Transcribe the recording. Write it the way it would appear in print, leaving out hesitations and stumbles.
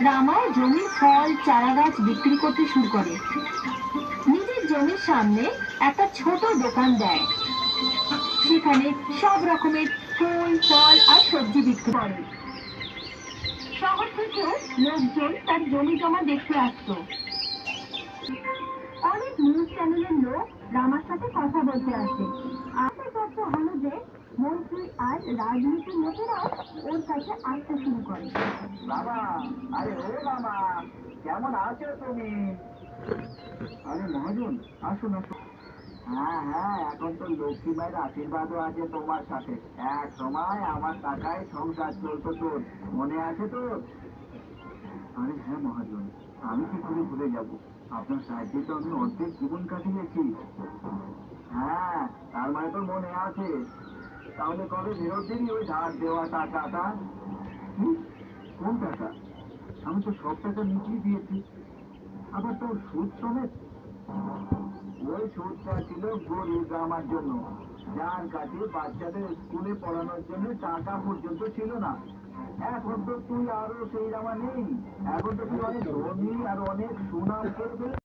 রামা জমির ফল চারা গাছ বিক্রি করতে শুরু করে। নিজের জমির সামনে একটা ছোট দোকান দেয়, সেখানে সব রকমের ফুল ফল আর সবজি বিক্রি করে। শহর থেকে লোকজন তার জমি জমা দেখতে আসতো। অনেক নিউজ চ্যানেলের লোক রামার সাথে কথা বলতে আসে। আস্তে তথ্য হলো যে মন্ত্রী আর রাজনীতির লোকেরাও ওর কাছে আসতে শুরু করে। বাবা, আরে ও বাবা, কেমন আছো তুমি? আরে মহাজন, আসুন আসুন। হ্যাঁ হ্যাঁ, এখন তো লক্ষ্মী মায়ের আশীর্বাদও আছে তোমার সাথে। এক সময় আমার টাকায় সংসার চলতো তোর, মনে আছে তোর? আরে হ্যাঁ মহাজন, আমি কি করে ভুলে যাব? আপনার সাহায্যে তো আমি অর্ধেক জীবন কাটিয়েছি। হ্যাঁ, তার মানে তোর মনে আছে। তাহলে কবে ফেরত দিবি ওই ধার দেওয়া টাকাটা? কি? কোন টাকা? আমি তো সব টাকা মিটিয়ে দিয়েছি, আবার তোর সুদ সমেত। ওই সুদটা ছিল গরিব আমার জন্য, যার কাছে বাচ্চাদের স্কুলে পড়ানোর জন্য টাকা পর্যন্ত ছিল না। এখন তো তুই আরো সেই রামা নেই, এখন তো তুই অনেক ধনী আর অনেক সুনাম করে ফেলে